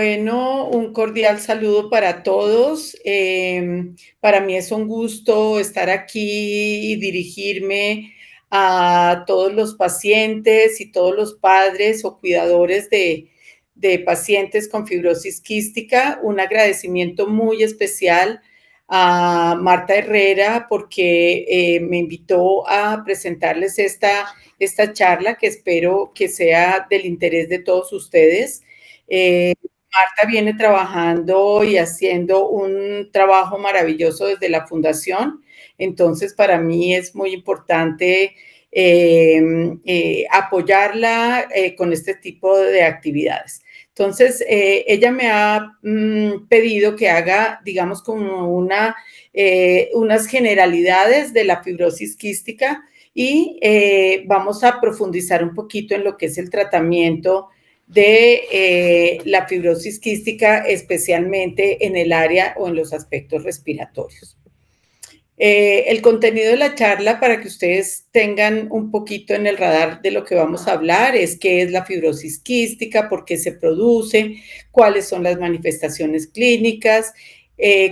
Bueno, un cordial saludo para todos. Para mí es un gusto estar aquí y dirigirme a todos los pacientes y todos los padres o cuidadores de pacientes con fibrosis quística. Un agradecimiento muy especial a Marta Herrera porque me invitó a presentarles esta charla que espero que sea del interés de todos ustedes. Marta viene trabajando y haciendo un trabajo maravilloso desde la fundación, entonces para mí es muy importante apoyarla con este tipo de actividades. Entonces, ella me ha pedido que haga, digamos, como unas generalidades de la fibrosis quística y vamos a profundizar un poquito en lo que es el tratamiento de la fibrosis quística, especialmente en el área o en los aspectos respiratorios. El contenido de la charla, para que ustedes tengan un poquito en el radar de lo que vamos a hablar, es qué es la fibrosis quística, por qué se produce, cuáles son las manifestaciones clínicas,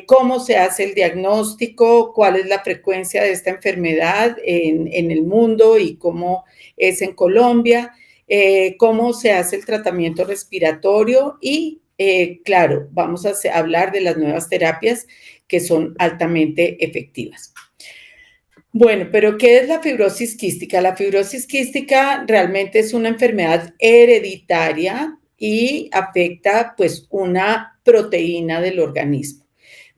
cómo se hace el diagnóstico, cuál es la frecuencia de esta enfermedad en el mundo y cómo es en Colombia, cómo se hace el tratamiento respiratorio y, claro, vamos a hablar de las nuevas terapias que son altamente efectivas. Bueno, pero ¿qué es la fibrosis quística? La fibrosis quística realmente es una enfermedad hereditaria y afecta pues una proteína del organismo.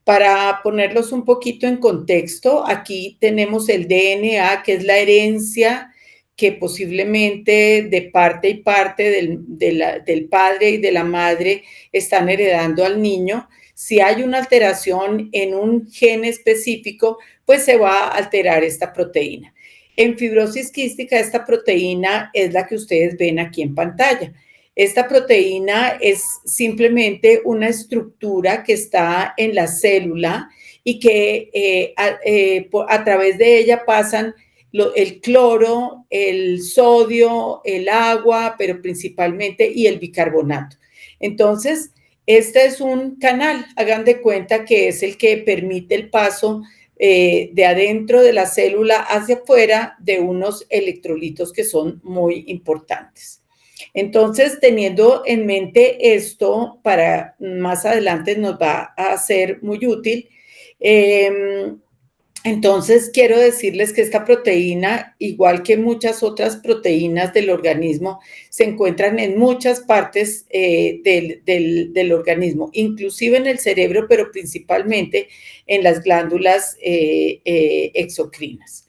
Para ponerlos un poquito en contexto, aquí tenemos el DNA, que es la herencia que posiblemente de parte y parte del padre y de la madre están heredando al niño. Si hay una alteración en un gen específico, pues se va a alterar esta proteína. En fibrosis quística, esta proteína es la que ustedes ven aquí en pantalla. Esta proteína es simplemente una estructura que está en la célula y que a través de ella pasan el cloro, el sodio, el agua, pero principalmente y el bicarbonato. Entonces, este es un canal, hagan de cuenta que es el que permite el paso de adentro de la célula hacia afuera de unos electrolitos que son muy importantes. Entonces, teniendo en mente esto, para más adelante nos va a ser muy útil. Entonces, quiero decirles que esta proteína, igual que muchas otras proteínas del organismo, se encuentran en muchas partes del organismo, inclusive en el cerebro, pero principalmente en las glándulas exocrinas.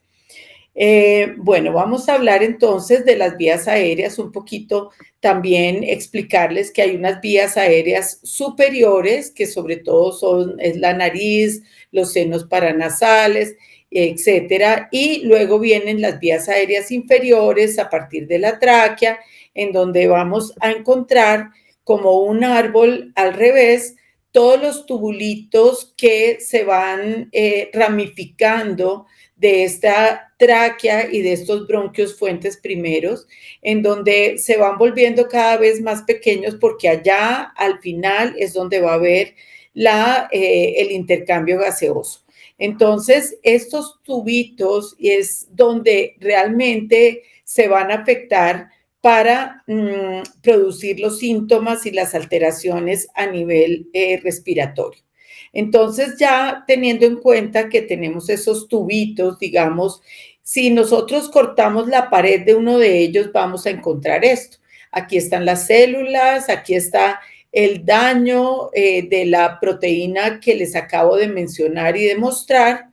Bueno, vamos a hablar entonces de las vías aéreas, un poquito también explicarles que hay unas vías aéreas superiores, que sobre todo es la nariz, los senos paranasales, etcétera, y luego vienen las vías aéreas inferiores a partir de la tráquea, en donde vamos a encontrar como un árbol al revés todos los tubulitos que se van ramificando de esta tráquea y de estos bronquios fuentes primeros, en donde se van volviendo cada vez más pequeños porque allá al final es donde va a haber el intercambio gaseoso. Entonces, estos tubitos es donde realmente se van a afectar para producir los síntomas y las alteraciones a nivel respiratorio. Entonces, ya teniendo en cuenta que tenemos esos tubitos, digamos, si nosotros cortamos la pared de uno de ellos, vamos a encontrar esto. Aquí están las células, aquí está el daño de la proteína que les acabo de mencionar y de mostrar.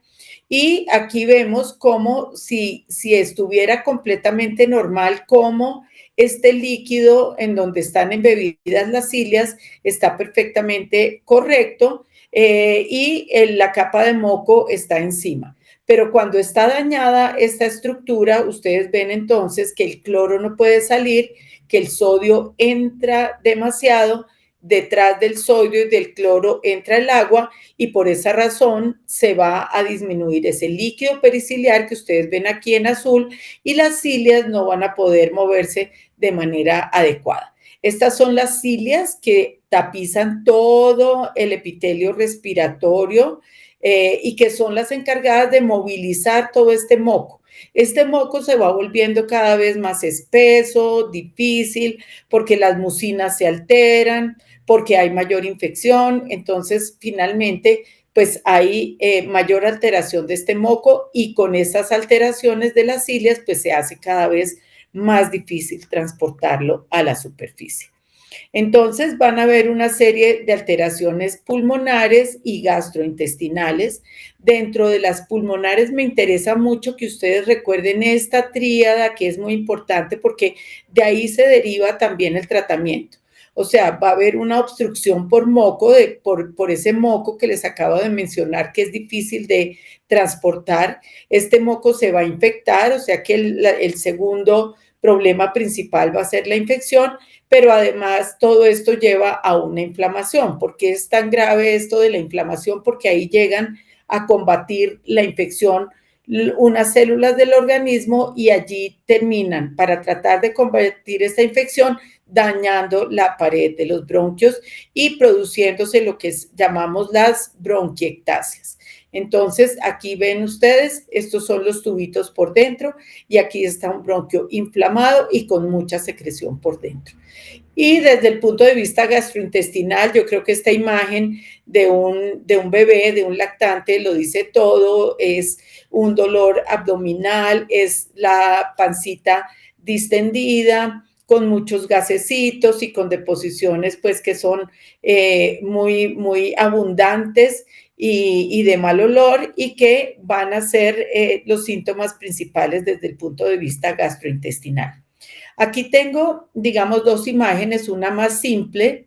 Y aquí vemos como si estuviera completamente normal, como este líquido en donde están embebidas las cilias está perfectamente correcto y la capa de moco está encima. Pero cuando está dañada esta estructura, ustedes ven entonces que el cloro no puede salir, que el sodio entra demasiado, detrás del sodio y del cloro entra el agua y por esa razón se va a disminuir ese líquido periciliar que ustedes ven aquí en azul y las cilias no van a poder moverse de manera adecuada. Estas son las cilias que tapizan todo el epitelio respiratorio y que son las encargadas de movilizar todo este moco. Este moco se va volviendo cada vez más espeso, difícil, porque las mucinas se alteran, porque hay mayor infección, entonces finalmente pues hay mayor alteración de este moco y con estas alteraciones de las cilias pues se hace cada vez más difícil transportarlo a la superficie. Entonces van a haber una serie de alteraciones pulmonares y gastrointestinales. Dentro de las pulmonares me interesa mucho que ustedes recuerden esta tríada que es muy importante porque de ahí se deriva también el tratamiento. O sea, va a haber una obstrucción por moco, por ese moco que les acabo de mencionar, que es difícil de transportar. Este moco se va a infectar, o sea que el segundo problema principal va a ser la infección, pero además todo esto lleva a una inflamación. ¿Por qué es tan grave esto de la inflamación? Porque ahí llegan a combatir la infección unas células del organismo y allí terminan para tratar de combatir esta infección dañando la pared de los bronquios y produciéndose lo que llamamos las bronquiectasias. Entonces, aquí ven ustedes, estos son los tubitos por dentro y aquí está un bronquio inflamado y con mucha secreción por dentro. Y desde el punto de vista gastrointestinal, yo creo que esta imagen de un bebé, de un lactante, lo dice todo, es un dolor abdominal, es la pancita distendida, con muchos gasecitos y con deposiciones pues que son muy abundantes y de mal olor y que van a ser los síntomas principales desde el punto de vista gastrointestinal. Aquí tengo, digamos, dos imágenes, una más simple,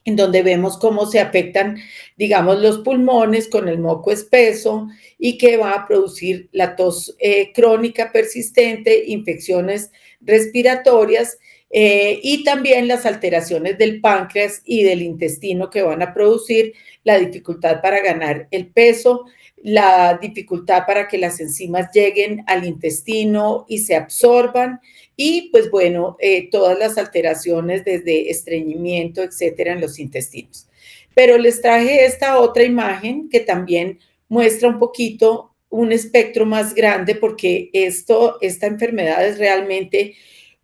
en donde vemos cómo se afectan, digamos, los pulmones con el moco espeso y que va a producir la tos crónica persistente, infecciones respiratorias y también las alteraciones del páncreas y del intestino que van a producir la dificultad para ganar el peso, la dificultad para que las enzimas lleguen al intestino y se absorban y pues bueno, todas las alteraciones desde estreñimiento, etcétera, en los intestinos. Pero les traje esta otra imagen que también muestra un poquito un espectro más grande porque esta enfermedad es realmente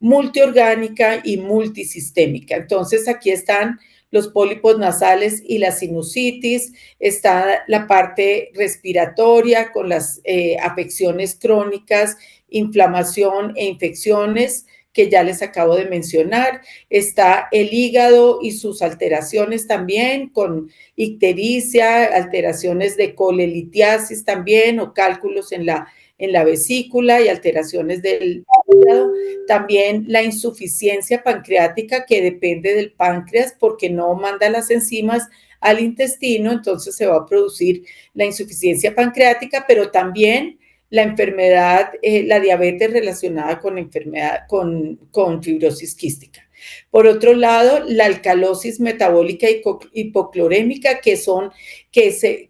multiorgánica y multisistémica. Entonces aquí están los pólipos nasales y la sinusitis, está la parte respiratoria con las afecciones crónicas, inflamación e infecciones que ya les acabo de mencionar. Está el hígado y sus alteraciones también, con ictericia, alteraciones de colelitiasis también, o cálculos en la vesícula y alteraciones del hígado. También la insuficiencia pancreática que depende del páncreas porque no manda las enzimas al intestino, entonces se va a producir la insuficiencia pancreática, pero también la enfermedad, la diabetes relacionada con fibrosis quística. Por otro lado, la alcalosis metabólica hipoclorémica, que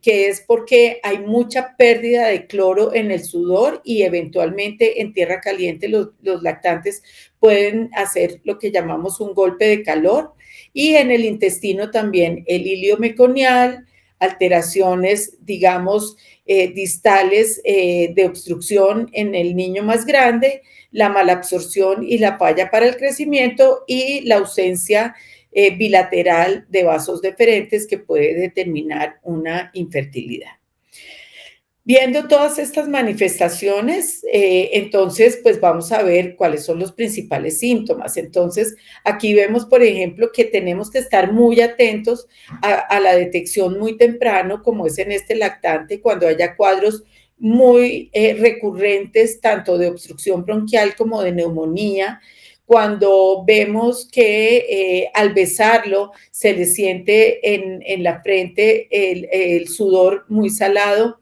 es porque hay mucha pérdida de cloro en el sudor y eventualmente en tierra caliente los lactantes pueden hacer lo que llamamos un golpe de calor. Y en el intestino también el ilio meconial, alteraciones, digamos, distales de obstrucción en el niño más grande, la malabsorción y la falla para el crecimiento y la ausencia bilateral de vasos deferentes que puede determinar una infertilidad. Viendo todas estas manifestaciones, entonces, pues vamos a ver cuáles son los principales síntomas. Entonces, aquí vemos, por ejemplo, que tenemos que estar muy atentos a la detección muy temprano, como es en este lactante, cuando haya cuadros muy recurrentes, tanto de obstrucción bronquial como de neumonía, cuando vemos que al besarlo se le siente en la frente el sudor muy salado,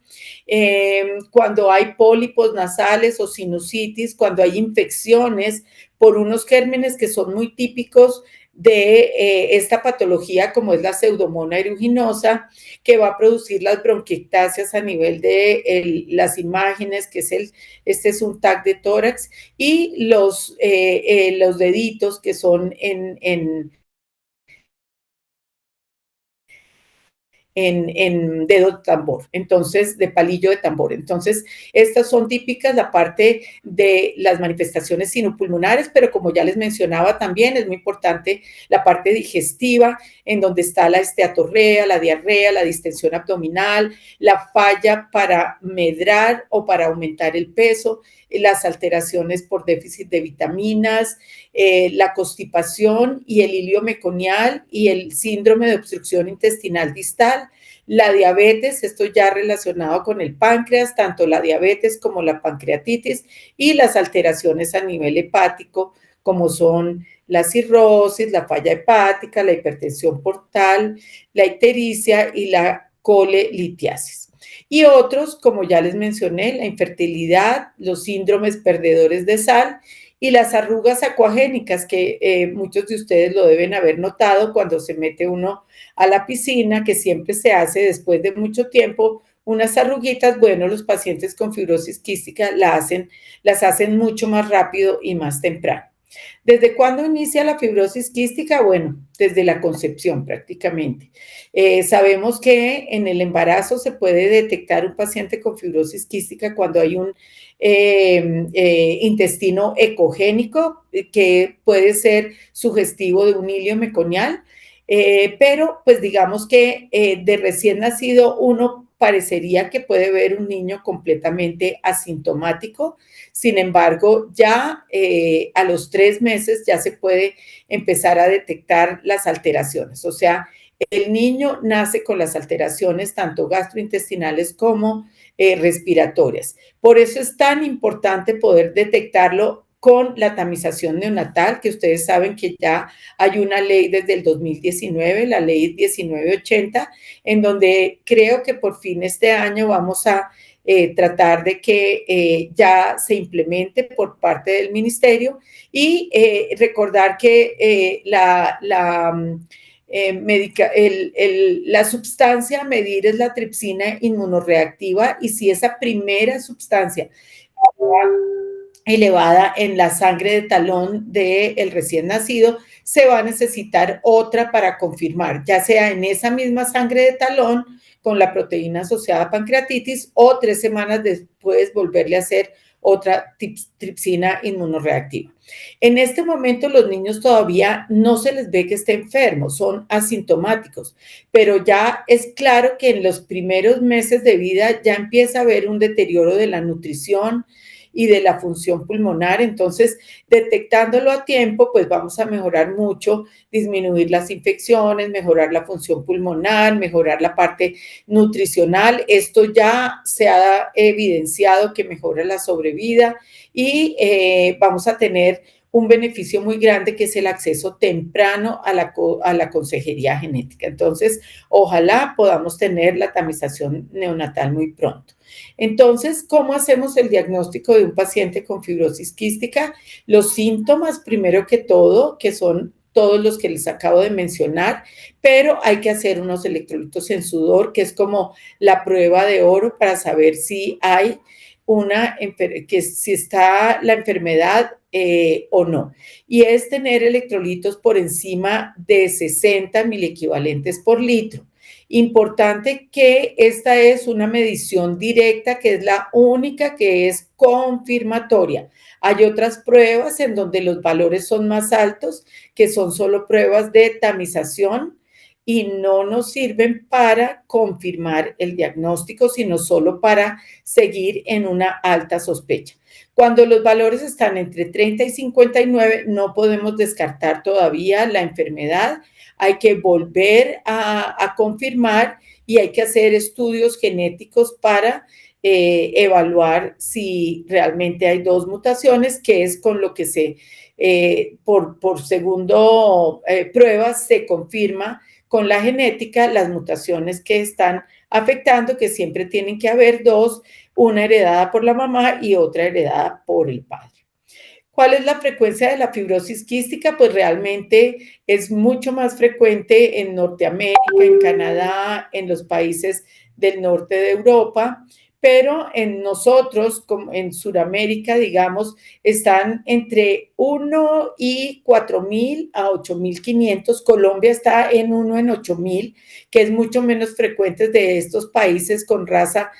cuando hay pólipos nasales o sinusitis, cuando hay infecciones por unos gérmenes que son muy típicos de esta patología, como es la Pseudomonas aeruginosa, que va a producir las bronquiectasias a nivel de las imágenes, que es este es un TAC de tórax, y los deditos que son en dedo de tambor, entonces, de palillo de tambor. Entonces, estas son típicas, la parte de las manifestaciones sinopulmonares, pero como ya les mencionaba también, es muy importante la parte digestiva, en donde está la esteatorrea, la diarrea, la distensión abdominal, la falla para medrar o para aumentar el peso, las alteraciones por déficit de vitaminas, la constipación y el hilio meconial y el síndrome de obstrucción intestinal distal, la diabetes, esto ya relacionado con el páncreas, tanto la diabetes como la pancreatitis y las alteraciones a nivel hepático, como son la cirrosis, la falla hepática, la hipertensión portal, la ictericia y la colelitiasis. Y otros, como ya les mencioné, la infertilidad, los síndromes perdedores de sal y las arrugas acuagénicas, que muchos de ustedes lo deben haber notado cuando se mete uno a la piscina, que siempre se hace después de mucho tiempo, unas arruguitas. Bueno, los pacientes con fibrosis quística las hacen mucho más rápido y más temprano. ¿Desde cuándo inicia la fibrosis quística? Bueno, desde la concepción prácticamente. Sabemos que en el embarazo se puede detectar un paciente con fibrosis quística cuando hay un intestino ecogénico que puede ser sugestivo de un hilio meconial, pero pues digamos que de recién nacido uno parecería que puede ver un niño completamente asintomático. Sin embargo, ya a los 3 meses ya se puede empezar a detectar las alteraciones. O sea, el niño nace con las alteraciones tanto gastrointestinales como respiratorias. Por eso es tan importante poder detectarlo con la tamización neonatal, que ustedes saben que ya hay una ley desde el 2019, la ley 1980, en donde creo que por fin este año vamos a tratar de que ya se implemente por parte del ministerio y recordar que la sustancia a medir es la tripsina inmunoreactiva, y si esa primera sustancia elevada en la sangre de talón del recién nacido, se va a necesitar otra para confirmar, ya sea en esa misma sangre de talón con la proteína asociada a pancreatitis, o 3 semanas después volverle a hacer otra tripsina inmunoreactiva. En este momento los niños todavía no se les ve que estén enfermos, son asintomáticos, pero ya es claro que en los primeros meses de vida ya empieza a haber un deterioro de la nutrición y de la función pulmonar. Entonces, detectándolo a tiempo, pues vamos a mejorar mucho, disminuir las infecciones, mejorar la función pulmonar, mejorar la parte nutricional. Esto ya se ha evidenciado que mejora la sobrevida y vamos a tener un beneficio muy grande, que es el acceso temprano a la consejería genética. Entonces, ojalá podamos tener la tamización neonatal muy pronto. Entonces, ¿cómo hacemos el diagnóstico de un paciente con fibrosis quística? Los síntomas, primero que todo, que son todos los que les acabo de mencionar, pero hay que hacer unos electrolitos en sudor, que es como la prueba de oro para saber si hay si está la enfermedad o no. Y es tener electrolitos por encima de 60 milequivalentes por litro. Importante que esta es una medición directa, que es la única que es confirmatoria. Hay otras pruebas en donde los valores son más altos, que son solo pruebas de tamización y no nos sirven para confirmar el diagnóstico, sino solo para seguir en una alta sospecha. Cuando los valores están entre 30 y 59, no podemos descartar todavía la enfermedad. Hay que volver a confirmar y hay que hacer estudios genéticos para evaluar si realmente hay dos mutaciones, que es con lo que por segundo pruebas se confirma con la genética las mutaciones que están afectando, que siempre tienen que haber dos, una heredada por la mamá y otra heredada por el padre. ¿Cuál es la frecuencia de la fibrosis quística? Pues realmente es mucho más frecuente en Norteamérica, en Canadá, en los países del norte de Europa, pero en nosotros, como en Sudamérica, digamos, están entre 1 y 4.000 a 8.500. Colombia está en 1 en 8.000, que es mucho menos frecuente de estos países con raza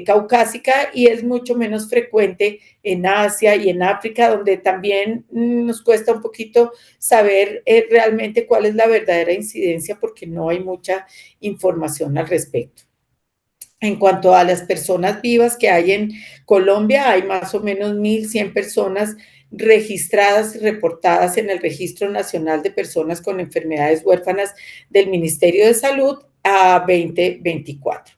caucásica, y es mucho menos frecuente en Asia y en África, donde también nos cuesta un poquito saber realmente cuál es la verdadera incidencia, porque no hay mucha información al respecto. En cuanto a las personas vivas que hay en Colombia, hay más o menos 1.100 personas registradas y reportadas en el Registro Nacional de Personas con Enfermedades Huérfanas del Ministerio de Salud a 2024.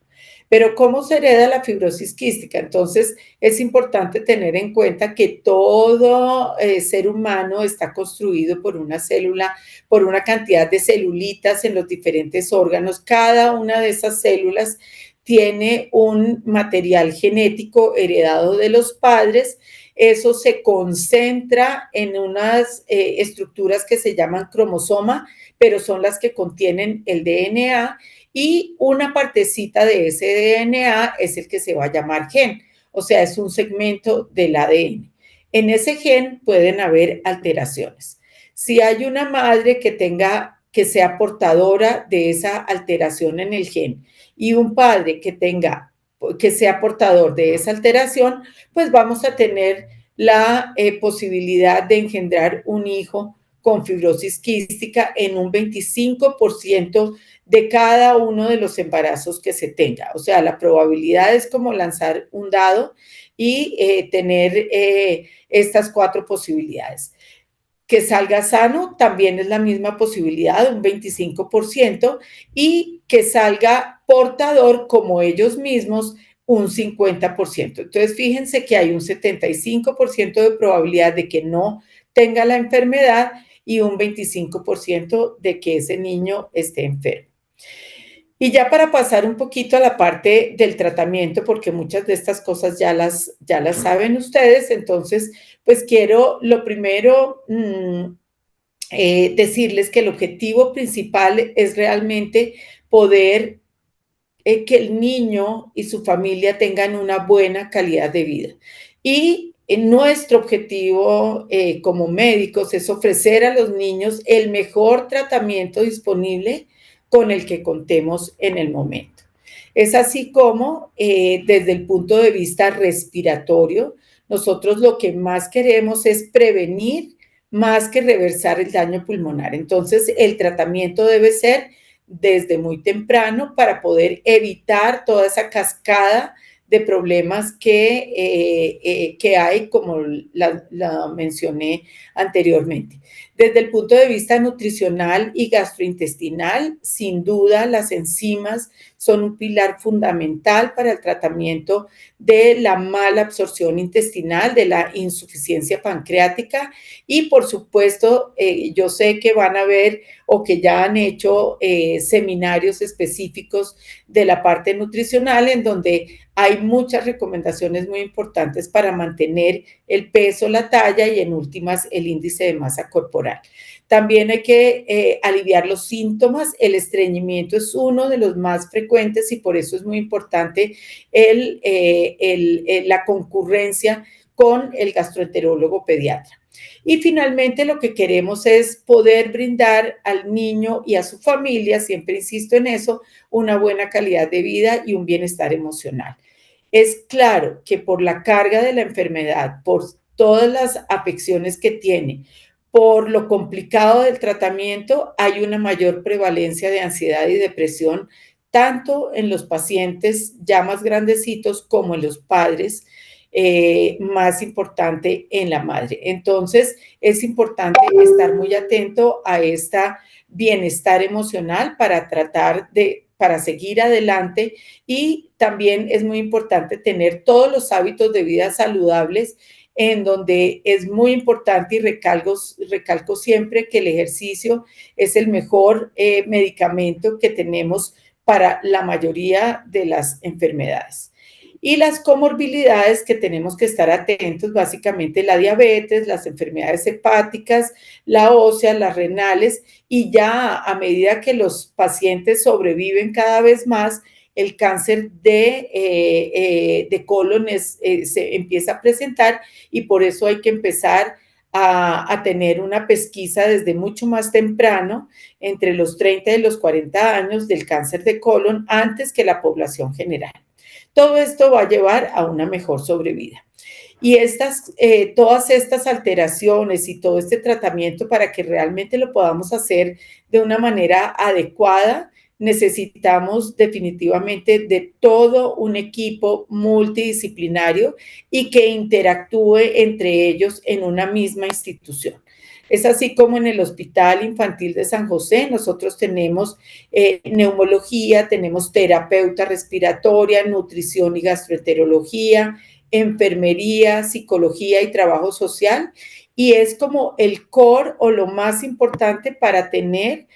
Pero ¿cómo se hereda la fibrosis quística? Entonces, es importante tener en cuenta que todo ser humano está construido por una célula, por una cantidad de celulitas en los diferentes órganos. Cada una de esas células tiene un material genético heredado de los padres. Eso se concentra en unas estructuras que se llaman cromosoma, pero son las que contienen el DNA, y una partecita de ese DNA es el que se va a llamar gen, o sea, es un segmento del ADN. En ese gen pueden haber alteraciones. Si hay una madre que sea portadora de esa alteración en el gen y un padre que sea portador de esa alteración, pues vamos a tener la posibilidad de engendrar un hijo con fibrosis quística en un 25% de cada uno de los embarazos que se tenga. O sea, la probabilidad es como lanzar un dado y tener estas 4 posibilidades. Que salga sano también es la misma posibilidad, un 25%, y que salga portador como ellos mismos, un 50%. Entonces, fíjense que hay un 75% de probabilidad de que no tenga la enfermedad y un 25% de que ese niño esté enfermo. Y ya para pasar un poquito a la parte del tratamiento, porque muchas de estas cosas ya las saben ustedes, entonces, pues quiero lo primero decirles que el objetivo principal es realmente poder que el niño y su familia tengan una buena calidad de vida. Y nuestro objetivo como médicos es ofrecer a los niños el mejor tratamiento disponible con el que contemos en el momento. Es así como desde el punto de vista respiratorio, nosotros lo que más queremos es prevenir más que reversar el daño pulmonar. Entonces, el tratamiento debe ser desde muy temprano para poder evitar toda esa cascada de problemas que hay, como la mencioné anteriormente. Desde el punto de vista nutricional y gastrointestinal, sin duda las enzimas son un pilar fundamental para el tratamiento de la mala absorción intestinal, de la insuficiencia pancreática, y por supuesto, yo sé que van a ver o que ya han hecho seminarios específicos de la parte nutricional, en donde hay muchas recomendaciones muy importantes para mantener el peso, la talla y en últimas el índice de masa corporal. También hay que aliviar los síntomas. El estreñimiento es uno de los más frecuentes y por eso es muy importante la concurrencia con el gastroenterólogo pediatra. Y finalmente lo que queremos es poder brindar al niño y a su familia, siempre insisto en eso, una buena calidad de vida y un bienestar emocional. Es claro que por la carga de la enfermedad, por todas las afecciones que tiene, por lo complicado del tratamiento, hay una mayor prevalencia de ansiedad y depresión, tanto en los pacientes ya más grandecitos como en los padres, más importante en la madre. Entonces, es importante estar muy atento a este bienestar emocional para seguir adelante, y también es muy importante tener todos los hábitos de vida saludables, en donde es muy importante, y recalco siempre que el ejercicio es el mejor medicamento que tenemos para la mayoría de las enfermedades. Y las comorbilidades que tenemos que estar atentos, básicamente la diabetes, las enfermedades hepáticas, la ósea, las renales, y ya a medida que los pacientes sobreviven cada vez más, el cáncer de colon se empieza a presentar y por eso hay que empezar a tener una pesquisa desde mucho más temprano, entre los 30 y los 40 años, del cáncer de colon antes que la población general. Todo esto va a llevar a una mejor sobrevida. Y todas estas alteraciones y todo este tratamiento para que realmente lo podamos hacer de una manera adecuada, necesitamos definitivamente de todo un equipo multidisciplinario y que interactúe entre ellos en una misma institución. Es así como en el Hospital Infantil de San José nosotros tenemos neumología, tenemos terapeuta respiratoria, nutrición y gastroenterología, enfermería, psicología y trabajo social, y es como el core o lo más importante para tener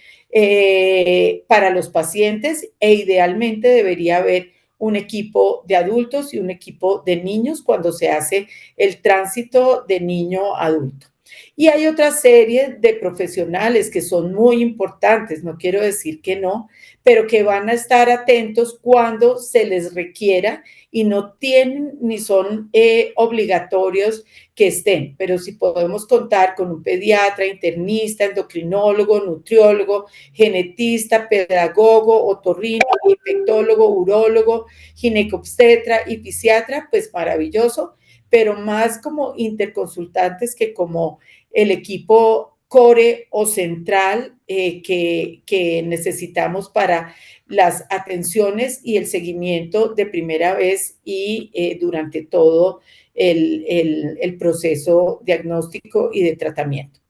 para los pacientes, e idealmente debería haber un equipo de adultos y un equipo de niños cuando se hace el tránsito de niño a adulto. Y hay otra serie de profesionales que son muy importantes, no quiero decir que no, pero que van a estar atentos cuando se les requiera y no tienen ni son obligatorios que estén, pero si podemos contar con un pediatra, internista, endocrinólogo, nutriólogo, genetista, pedagogo, otorrino, infectólogo, urólogo, ginecobstetra y fisiatra, pues maravilloso, pero más como interconsultantes que como el equipo core o central que necesitamos para las atenciones y el seguimiento de primera vez y durante todo el proceso diagnóstico y de tratamiento.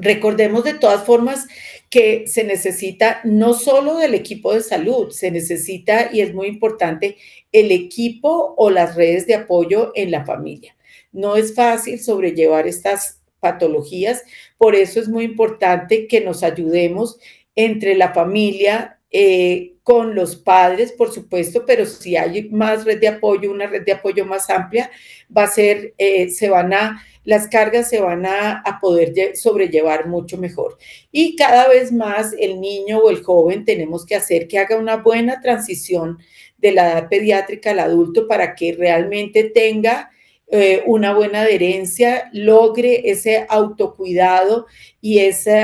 Recordemos de todas formas que se necesita no solo del equipo de salud, se necesita, y es muy importante, el equipo o las redes de apoyo en la familia. No es fácil sobrellevar estas patologías, por eso es muy importante que nos ayudemos entre la familia, con los padres, por supuesto, pero si hay más red de apoyo, una red de apoyo más amplia, va a ser, las cargas se van a poder sobrellevar mucho mejor. Y cada vez más el niño o el joven tenemos que hacer que haga una buena transición de la edad pediátrica al adulto para que realmente tenga una buena adherencia, logre ese autocuidado y ese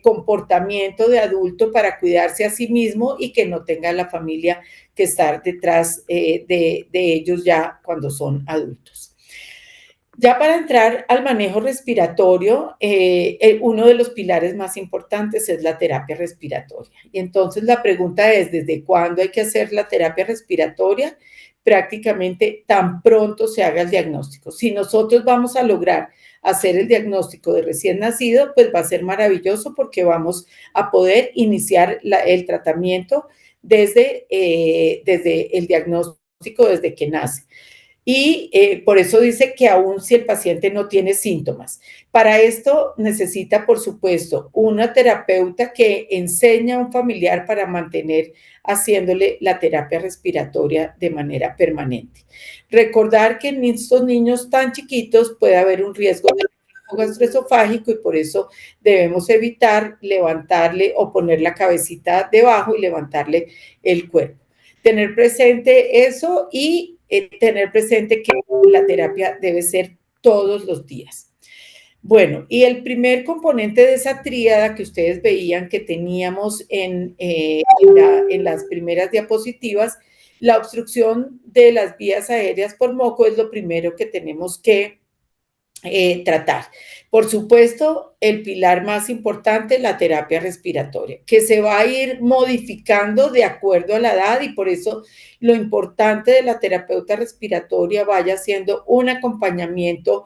comportamiento de adulto para cuidarse a sí mismo y que no tenga la familia que estar detrás de ellos ya cuando son adultos. Ya para entrar al manejo respiratorio, uno de los pilares más importantes es la terapia respiratoria. Y entonces la pregunta es, ¿desde cuándo hay que hacer la terapia respiratoria? Prácticamente tan pronto se haga el diagnóstico. Si nosotros vamos a lograr hacer el diagnóstico de recién nacido, pues va a ser maravilloso porque vamos a poder iniciar el tratamiento desde el diagnóstico, desde que nace. Y por eso dice que aún si el paciente no tiene síntomas. Para esto necesita, por supuesto, una terapeuta que enseña a un familiar para mantener haciéndole la terapia respiratoria de manera permanente. Recordar que en estos niños tan chiquitos puede haber un riesgo de gastroesofágico y por eso debemos evitar levantarle o poner la cabecita debajo y levantarle el cuerpo. Tener presente eso y tener presente que la terapia debe ser todos los días. Bueno, y el primer componente de esa tríada que ustedes veían que teníamos en las primeras diapositivas, la obstrucción de las vías aéreas por moco es lo primero que tenemos que tratar. Por supuesto, el pilar más importante, la terapia respiratoria, que se va a ir modificando de acuerdo a la edad y por eso lo importante de la terapeuta respiratoria vaya siendo un acompañamiento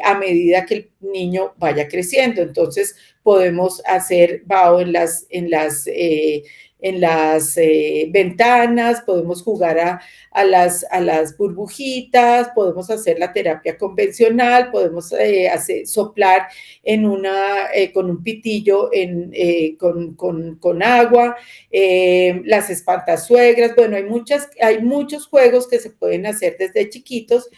a medida que el niño vaya creciendo. Entonces, podemos hacer BAO ventanas, podemos jugar a las burbujitas, podemos hacer la terapia convencional, podemos soplar con un pitillo con agua, las espantasuegras. Bueno, hay muchos juegos que se pueden hacer desde chiquitos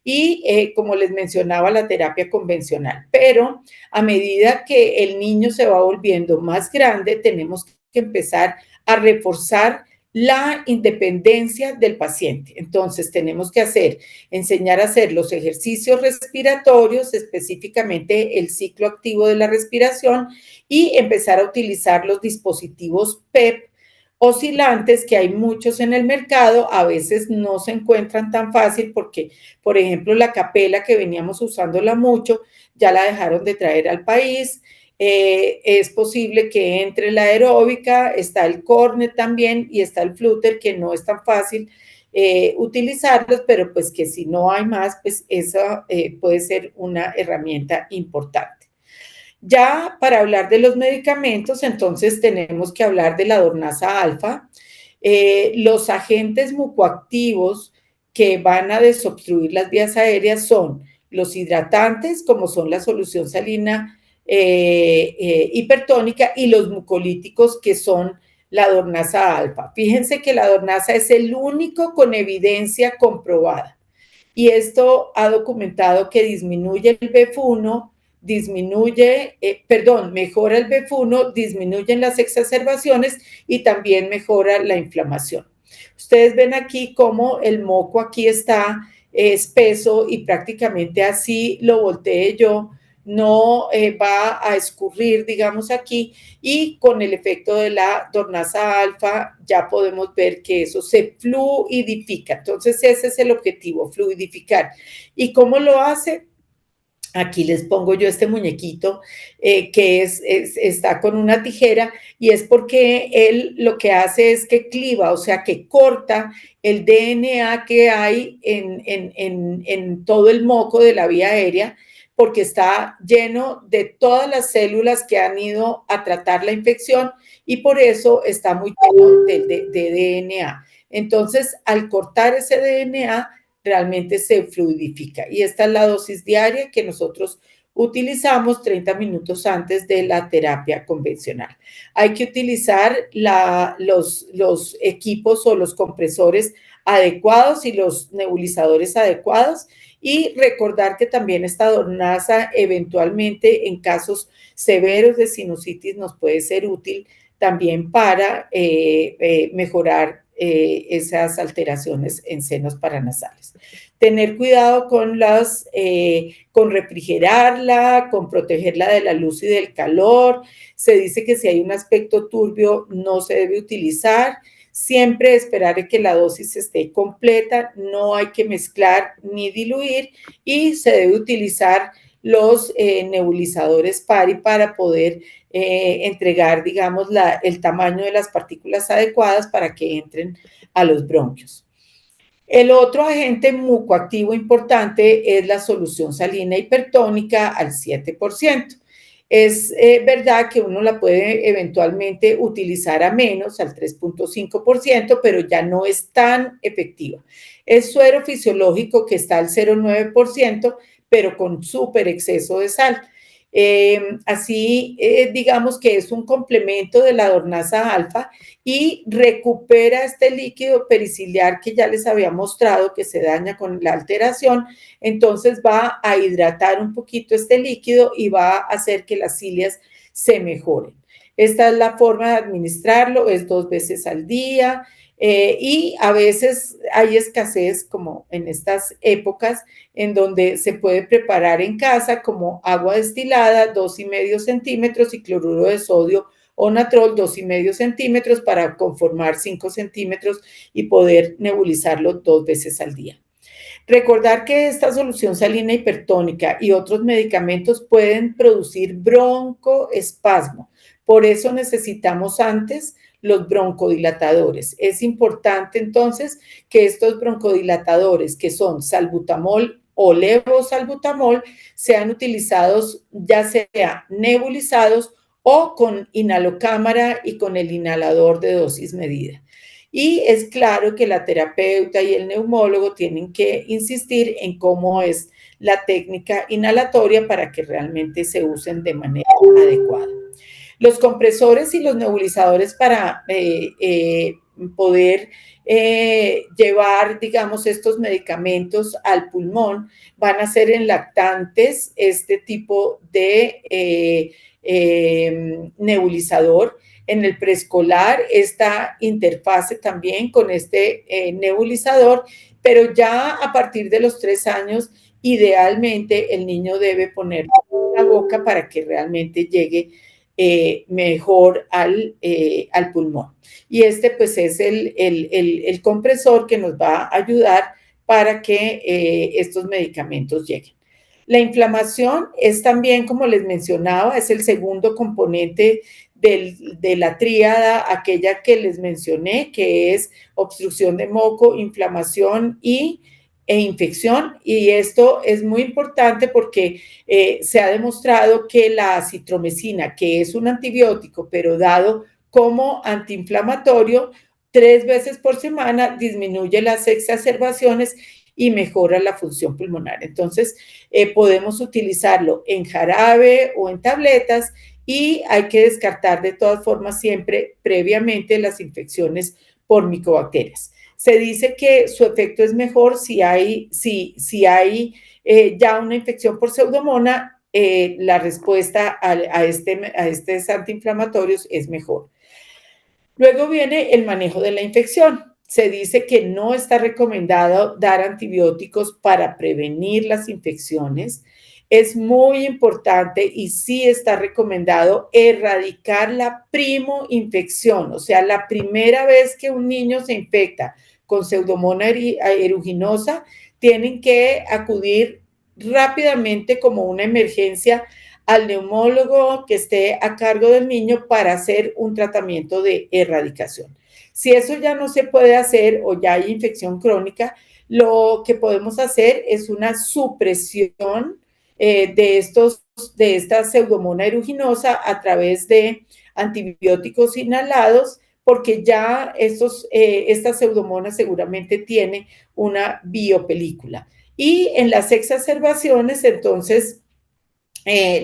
y como les mencionaba, la terapia convencional. Pero a medida que el niño se va volviendo más grande, tenemos que empezar a reforzar la independencia del paciente. Entonces, tenemos que enseñar a hacer los ejercicios respiratorios, específicamente el ciclo activo de la respiración, y empezar a utilizar los dispositivos PEP oscilantes, que hay muchos en el mercado. A veces no se encuentran tan fácil porque, por ejemplo, la Capella, que veníamos usándola mucho, ya la dejaron de traer al país. Es posible que entre la aeróbica, está el Cornet también y está el Flutter, que no es tan fácil utilizarlos, pero pues que si no hay más, pues esa puede ser una herramienta importante. Ya para hablar de los medicamentos, entonces tenemos que hablar de la Dornasa alfa. Los agentes mucoactivos que van a desobstruir las vías aéreas son los hidratantes, como son la solución salina hipertónica, y los mucolíticos, que son la Dornasa alfa. Fíjense que la Dornasa es el único con evidencia comprobada, y esto ha documentado que disminuye el BEF1, mejora el BEF1, disminuyen las exacerbaciones y también mejora la inflamación. Ustedes ven aquí cómo el moco aquí está espeso, y prácticamente así lo volteé yo, no va a escurrir, digamos, aquí, y con el efecto de la Dornasa alfa ya podemos ver que eso se fluidifica. Entonces ese es el objetivo, fluidificar. ¿Y cómo lo hace? Aquí les pongo yo este muñequito que está con una tijera, y es porque él lo que hace es que cliva, o sea, que corta el DNA que hay en todo el moco de la vía aérea, porque está lleno de todas las células que han ido a tratar la infección, y por eso está muy lleno de DNA. Entonces, al cortar ese DNA, realmente se fluidifica. Y esta es la dosis diaria que nosotros utilizamos 30 minutos antes de la terapia convencional. Hay que utilizar los equipos o los compresores adecuados y los nebulizadores adecuados, y recordar que también esta Dornasa eventualmente en casos severos de sinusitis nos puede ser útil también para mejorar esas alteraciones en senos paranasales. Tener cuidado con refrigerarla, con protegerla de la luz y del calor. Se dice que si hay un aspecto turbio no se debe utilizar. Siempre esperar a que la dosis esté completa, no hay que mezclar ni diluir, y se debe utilizar los nebulizadores PARI para poder entregar, digamos, el tamaño de las partículas adecuadas para que entren a los bronquios. El otro agente mucoactivo importante es la solución salina hipertónica al 7%. Es verdad que uno la puede eventualmente utilizar a menos, al 3.5%, pero ya no es tan efectiva. Es suero fisiológico, que está al 0.9%, pero con súper exceso de sal. Digamos que es un complemento de la Dornasa alfa, y recupera este líquido periciliar que ya les había mostrado que se daña con la alteración. Entonces va a hidratar un poquito este líquido y va a hacer que las cilias se mejoren. Esta es la forma de administrarlo, es 2 veces al día. Y a veces hay escasez, como en estas épocas, en donde se puede preparar en casa como agua destilada, 2,5 centímetros, y cloruro de sodio o natrol, 2,5 centímetros, para conformar 5 centímetros y poder nebulizarlo 2 veces al día. Recordar que esta solución salina hipertónica y otros medicamentos pueden producir broncoespasmo. Por eso necesitamos antes los broncodilatadores. Es importante entonces que estos broncodilatadores, que son salbutamol o levosalbutamol, sean utilizados ya sea nebulizados o con inhalocámara y con el inhalador de dosis medida. Y es claro que la terapeuta y el neumólogo tienen que insistir en cómo es la técnica inhalatoria para que realmente se usen de manera adecuada. Los compresores y los nebulizadores para poder llevar, digamos, estos medicamentos al pulmón van a ser en lactantes este tipo de nebulizador. En el preescolar esta interfase también con este nebulizador, pero ya a partir de los 3 años, idealmente el niño debe ponerlo en la boca para que realmente llegue mejor al pulmón. Y este pues es el compresor que nos va a ayudar para que estos medicamentos lleguen. La inflamación es también, como les mencionaba, es el segundo componente de la tríada, aquella que les mencioné, que es obstrucción de moco, inflamación e infección. Y esto es muy importante porque se ha demostrado que la acitromicina, que es un antibiótico, pero dado como antiinflamatorio, 3 veces por semana disminuye las exacerbaciones y mejora la función pulmonar. Entonces, podemos utilizarlo en jarabe o en tabletas y hay que descartar de todas formas siempre previamente las infecciones por micobacterias. Se dice que su efecto es mejor si hay ya una infección por pseudomonas, la respuesta a estos antiinflamatorios es mejor. Luego viene el manejo de la infección. Se dice que no está recomendado dar antibióticos para prevenir las infecciones. Es muy importante y sí está recomendado erradicar la primoinfección, o sea, la primera vez que un niño se infecta con Pseudomonas aeruginosa, tienen que acudir rápidamente como una emergencia al neumólogo que esté a cargo del niño para hacer un tratamiento de erradicación. Si eso ya no se puede hacer o ya hay infección crónica, lo que podemos hacer es una supresión de esta Pseudomonas aeruginosa a través de antibióticos inhalados, porque ya esta Pseudomonas seguramente tiene una biopelícula. Y en las exacerbaciones, entonces,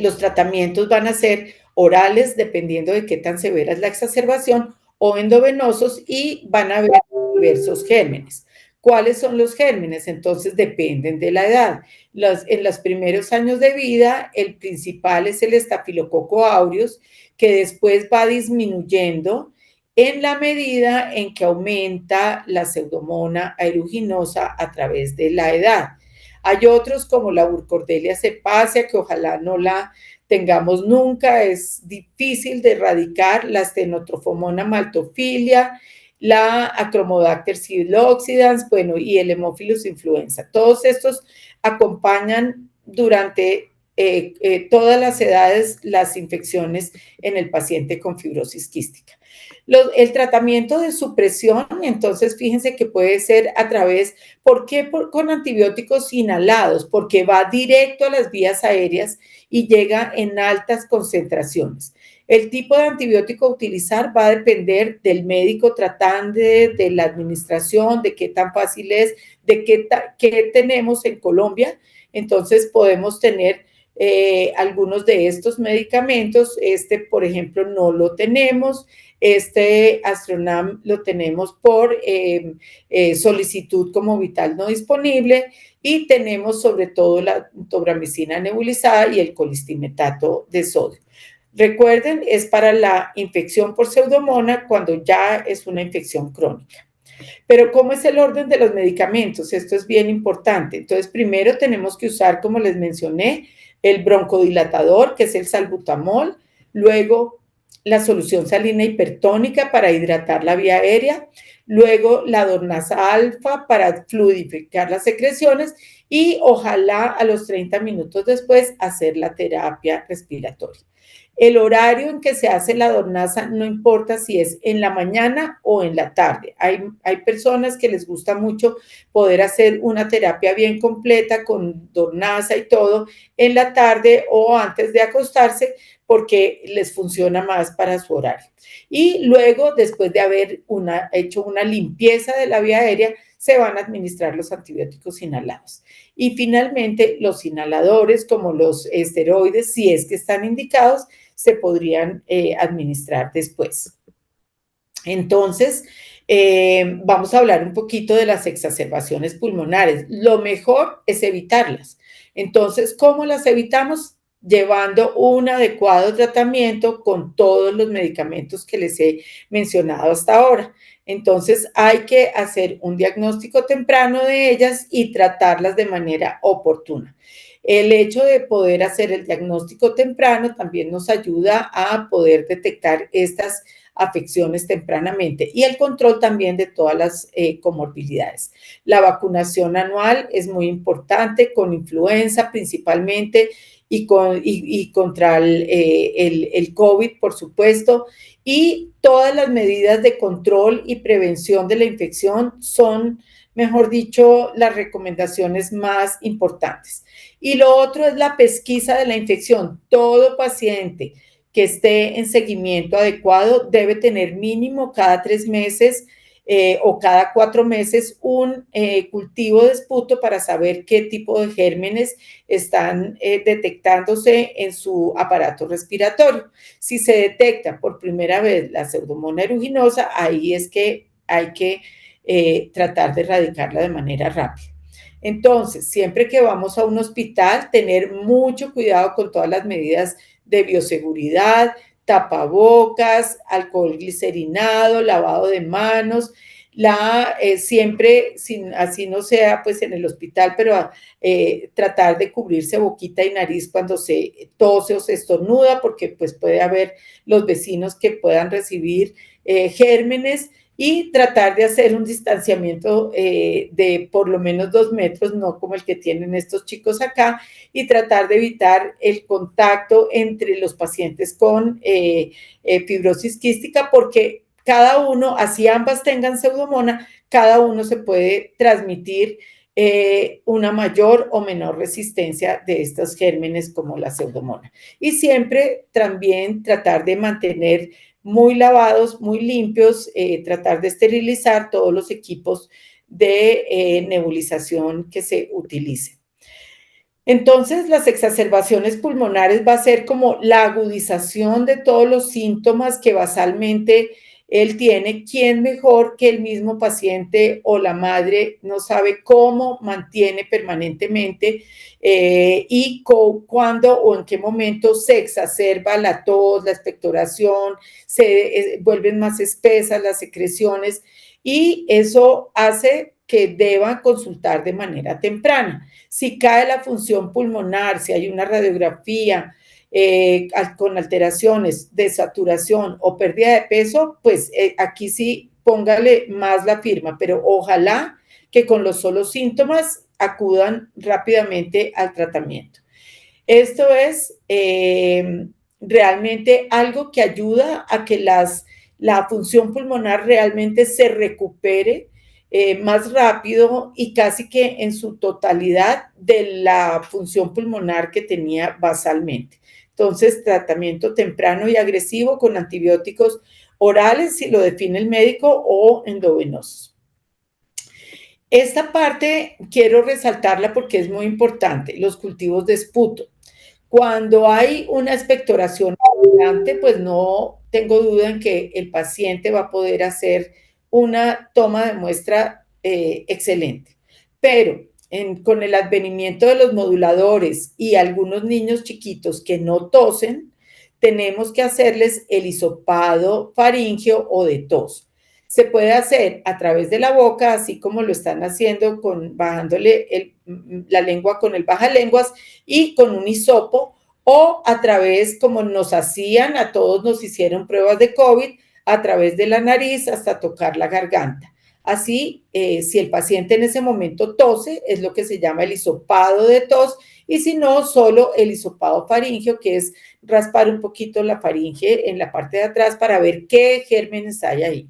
los tratamientos van a ser orales, dependiendo de qué tan severa es la exacerbación, o endovenosos, y van a haber diversos gérmenes. ¿Cuáles son los gérmenes? Entonces dependen de la edad. En los primeros años de vida, el principal es el estafilococo aureus, que después va disminuyendo en la medida en que aumenta la Pseudomonas aeruginosa a través de la edad. Hay otros como la Burkholderia cepacia, que ojalá no la tengamos nunca, es difícil de erradicar, la Stenotrophomonas maltophilia, la Achromodacter psiloxidans, bueno, y el Haemophilus influenza. Todos estos acompañan durante todas las edades las infecciones en el paciente con fibrosis quística. El tratamiento de supresión, entonces fíjense que puede ser a través, ¿por qué con antibióticos inhalados? Porque va directo a las vías aéreas y llega en altas concentraciones. El tipo de antibiótico a utilizar va a depender del médico tratante, de la administración, de qué tan fácil es, de qué tenemos en Colombia. Entonces podemos tener algunos de estos medicamentos. Por ejemplo, no lo tenemos. Astronam lo tenemos por solicitud como vital no disponible, y tenemos sobre todo la tobramicina nebulizada y el colistimetato de sodio. Recuerden, es para la infección por Pseudomonas cuando ya es una infección crónica. Pero ¿cómo es el orden de los medicamentos? Esto es bien importante. Entonces, primero tenemos que usar, como les mencioné, el broncodilatador, que es el salbutamol, luego la solución salina hipertónica para hidratar la vía aérea, luego la dornasa alfa para fluidificar las secreciones y ojalá a los 30 minutos después hacer la terapia respiratoria. El horario en que se hace la dornaza no importa si es en la mañana o en la tarde. Hay personas que les gusta mucho poder hacer una terapia bien completa con dornaza y todo en la tarde o antes de acostarse porque les funciona más para su horario. Y luego, después de haber hecho una limpieza de la vía aérea, se van a administrar los antibióticos inhalados. Y finalmente, los inhaladores, como los esteroides, si es que están indicados, se podrían administrar después. Entonces, vamos a hablar un poquito de las exacerbaciones pulmonares. Lo mejor es evitarlas. Entonces, ¿cómo las evitamos? Llevando un adecuado tratamiento con todos los medicamentos que les he mencionado hasta ahora. Entonces, hay que hacer un diagnóstico temprano de ellas y tratarlas de manera oportuna. El hecho de poder hacer el diagnóstico temprano también nos ayuda a poder detectar estas afecciones tempranamente y el control también de todas las comorbilidades. La vacunación anual es muy importante con influenza principalmente y contra el COVID, por supuesto, y todas las medidas de control y prevención de la infección son, mejor dicho, las recomendaciones más importantes. Y lo otro es la pesquisa de la infección. Todo paciente que esté en seguimiento adecuado debe tener mínimo cada 3 meses o cada 4 meses un cultivo de esputo para saber qué tipo de gérmenes están detectándose en su aparato respiratorio. Si se detecta por primera vez la Pseudomonas aeruginosa, ahí es que hay que tratar de erradicarla de manera rápida. Entonces, siempre que vamos a un hospital, tener mucho cuidado con todas las medidas de bioseguridad, tapabocas, alcohol glicerinado, lavado de manos, siempre, así no sea pues en el hospital, pero tratar de cubrirse boquita y nariz cuando se tose o se estornuda, porque pues puede haber los vecinos que puedan recibir gérmenes y tratar de hacer un distanciamiento de por lo menos 2 metros, no como el que tienen estos chicos acá, y tratar de evitar el contacto entre los pacientes con fibrosis quística, porque cada uno, así ambas tengan pseudomonas, cada uno se puede transmitir una mayor o menor resistencia de estos gérmenes como la pseudomonas. Y siempre también tratar de mantener muy lavados, muy limpios, tratar de esterilizar todos los equipos de nebulización que se utilicen. Entonces, las exacerbaciones pulmonares va a ser como la agudización de todos los síntomas que basalmente él tiene. ¿Quién mejor que el mismo paciente o la madre no sabe cómo mantiene permanentemente y cuándo o en qué momento se exacerba la tos, la expectoración, se vuelven más espesas las secreciones y eso hace que deban consultar de manera temprana? Si cae la función pulmonar, si hay una radiografía con alteraciones de saturación o pérdida de peso, pues aquí sí póngale más la firma, pero ojalá que con los solos síntomas acudan rápidamente al tratamiento. Esto es realmente algo que ayuda a que la función pulmonar realmente se recupere más rápido y casi que en su totalidad de la función pulmonar que tenía basalmente. Entonces, tratamiento temprano y agresivo con antibióticos orales, si lo define el médico, o endovenosos. Esta parte quiero resaltarla porque es muy importante, los cultivos de esputo. Cuando hay una expectoración abundante, pues no tengo duda en que el paciente va a poder hacer una toma de muestra excelente. Pero con el advenimiento de los moduladores y algunos niños chiquitos que no tosen, tenemos que hacerles el hisopado faríngeo o de tos. Se puede hacer a través de la boca, así como lo están haciendo bajándole la lengua con el bajalenguas y con un hisopo, o a través, como nos hacían, a todos nos hicieron pruebas de COVID, a través de la nariz hasta tocar la garganta. Así, si el paciente en ese momento tose, es lo que se llama el hisopado de tos, y si no, solo el hisopado faríngeo, que es raspar un poquito la faringe en la parte de atrás para ver qué gérmenes hay ahí.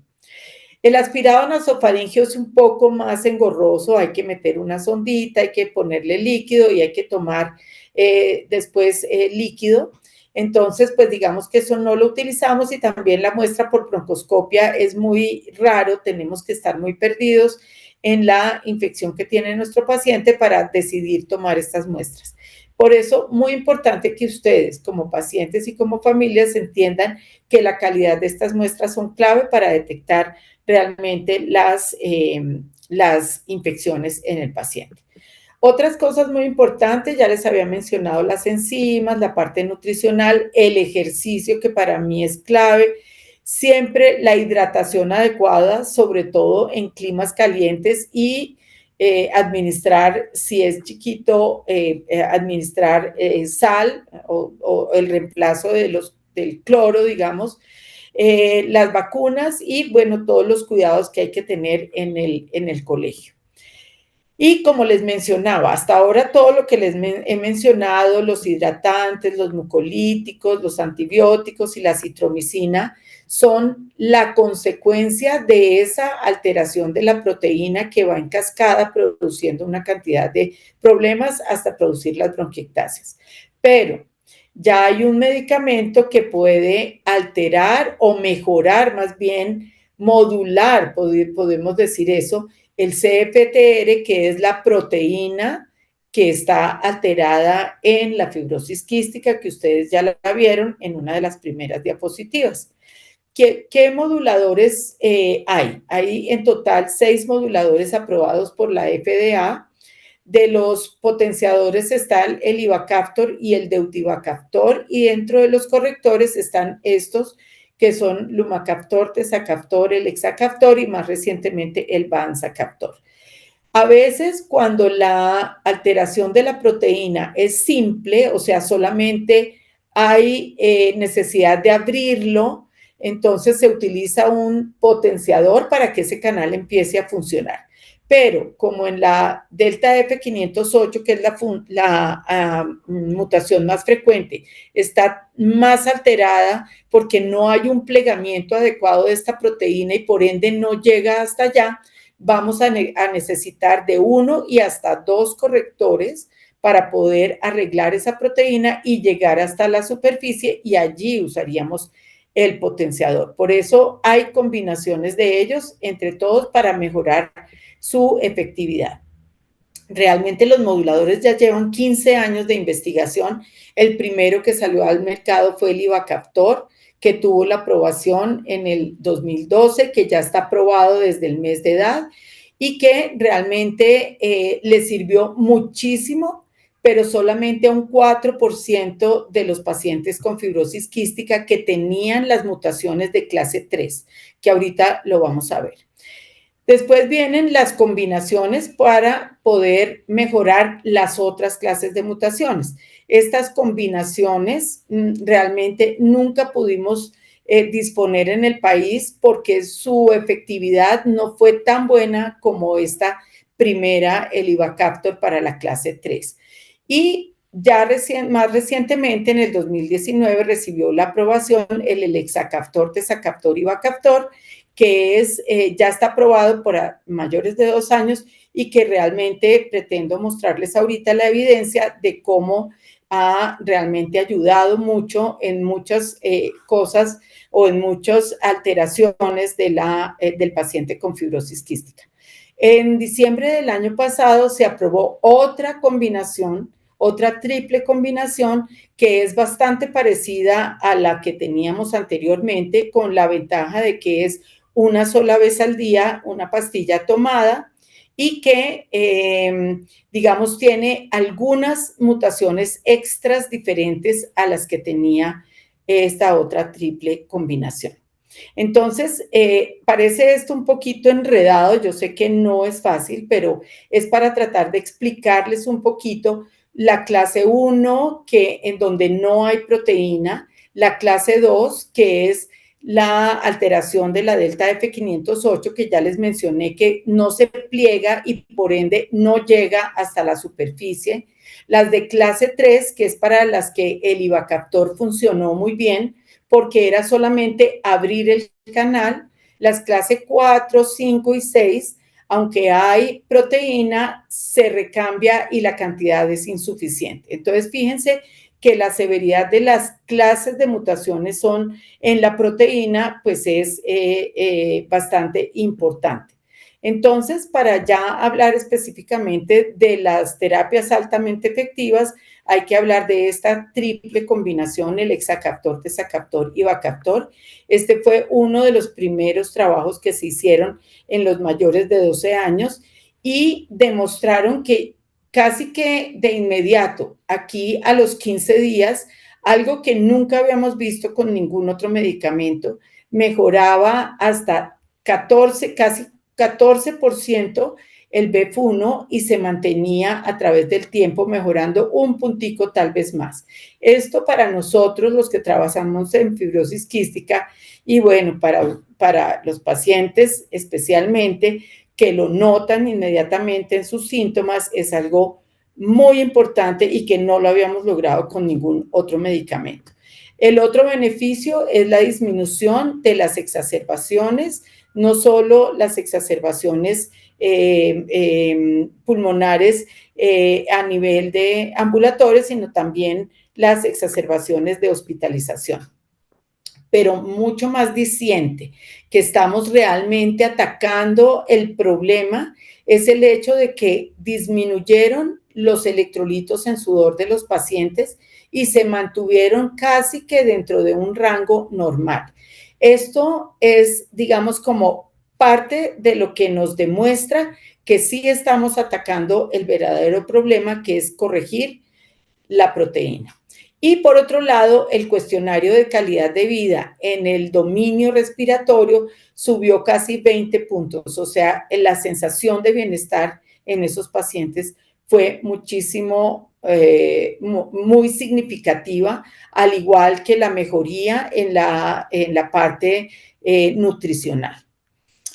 El aspirado nasofaríngeo es un poco más engorroso, hay que meter una sondita, hay que ponerle líquido y hay que tomar después líquido. Entonces, pues digamos que eso no lo utilizamos y también la muestra por broncoscopia es muy raro, tenemos que estar muy perdidos en la infección que tiene nuestro paciente para decidir tomar estas muestras. Por eso, muy importante que ustedes como pacientes y como familias entiendan que la calidad de estas muestras son clave para detectar realmente las infecciones en el paciente. Otras cosas muy importantes, ya les había mencionado las enzimas, la parte nutricional, el ejercicio que para mí es clave, siempre la hidratación adecuada, sobre todo en climas calientes y administrar, si es chiquito, administrar sal o el reemplazo del cloro, digamos, las vacunas y, bueno, todos los cuidados que hay que tener en el colegio. Y como les mencionaba, hasta ahora todo lo que les he mencionado, los hidratantes, los mucolíticos, los antibióticos y la citromicina, son la consecuencia de esa alteración de la proteína que va en cascada produciendo una cantidad de problemas hasta producir las bronquiectasias. Pero ya hay un medicamento que puede alterar o mejorar, más bien modular, podemos decir eso, el CFTR, que es la proteína que está alterada en la fibrosis quística, que ustedes ya la vieron en una de las primeras diapositivas. ¿Qué moduladores hay? Hay en total 6 moduladores aprobados por la FDA. De los potenciadores están el ivacaftor y el deutivacaftor, y dentro de los correctores están estos que son lumacaftor, tezacaftor, el hexacaftor y más recientemente el vanzacaftor. A veces cuando la alteración de la proteína es simple, o sea, solamente hay necesidad de abrirlo, entonces se utiliza un potenciador para que ese canal empiece a funcionar. Pero como en la delta F508, que es la mutación más frecuente, está más alterada porque no hay un plegamiento adecuado de esta proteína y por ende no llega hasta allá, vamos a necesitar de 1 y hasta 2 correctores para poder arreglar esa proteína y llegar hasta la superficie, y allí usaríamos el potenciador. Por eso hay combinaciones de ellos entre todos para mejorar su efectividad. Realmente los moduladores ya llevan 15 años de investigación. El primero que salió al mercado fue el ivacaftor, que tuvo la aprobación en el 2012, que ya está aprobado desde el mes de edad y que realmente le sirvió muchísimo, pero solamente a un 4% de los pacientes con fibrosis quística que tenían las mutaciones de clase 3, que ahorita lo vamos a ver. Después vienen las combinaciones para poder mejorar las otras clases de mutaciones. Estas combinaciones realmente nunca pudimos disponer en el país porque su efectividad no fue tan buena como esta primera, el ivacaftor para la clase 3. Y ya más recientemente, en el 2019, recibió la aprobación el elexacaftor, tezacaftor y ivacaftor, que ya está aprobado por mayores de 2 años y que realmente pretendo mostrarles ahorita la evidencia de cómo ha realmente ayudado mucho en muchas cosas o en muchas alteraciones del paciente con fibrosis quística. En diciembre del año pasado se aprobó otra combinación, otra triple combinación que es bastante parecida a la que teníamos anteriormente, con la ventaja de que es una sola vez al día, una pastilla tomada y que, digamos, tiene algunas mutaciones extras diferentes a las que tenía esta otra triple combinación. Entonces, parece esto un poquito enredado, yo sé que no es fácil, pero es para tratar de explicarles un poquito la clase 1, en donde no hay proteína, la clase 2, que es la alteración de la delta F508, que ya les mencioné que no se pliega y por ende no llega hasta la superficie. Las de clase 3, que es para las que el ivacaptor funcionó muy bien, porque era solamente abrir el canal. Las clase 4, 5 y 6, aunque hay proteína, se recambia y la cantidad es insuficiente. Entonces, fíjense que la severidad de las clases de mutaciones son en la proteína, pues es bastante importante. Entonces, para ya hablar específicamente de las terapias altamente efectivas, hay que hablar de esta triple combinación, el hexacaptor, tezacaptor y ivacaptor. Este fue uno de los primeros trabajos que se hicieron en los mayores de 12 años y demostraron que casi que de inmediato, aquí a los 15 días, algo que nunca habíamos visto con ningún otro medicamento, mejoraba hasta 14, casi 14% el BEF1 y se mantenía a través del tiempo mejorando un puntico tal vez más. Esto para nosotros, los que trabajamos en fibrosis quística, y bueno, para los pacientes especialmente, que lo notan inmediatamente en sus síntomas, es algo muy importante y que no lo habíamos logrado con ningún otro medicamento. El otro beneficio es la disminución de las exacerbaciones, no solo las exacerbaciones pulmonares a nivel de ambulatorio, sino también las exacerbaciones de hospitalización. Pero mucho más diciente, que estamos realmente atacando el problema, es el hecho de que disminuyeron los electrolitos en sudor de los pacientes y se mantuvieron casi que dentro de un rango normal. Esto es, digamos, como parte de lo que nos demuestra que sí estamos atacando el verdadero problema, que es corregir la proteína. Y por otro lado, el cuestionario de calidad de vida en el dominio respiratorio subió casi 20 puntos, o sea, la sensación de bienestar en esos pacientes fue muchísimo, muy significativa, al igual que la mejoría en la parte nutricional.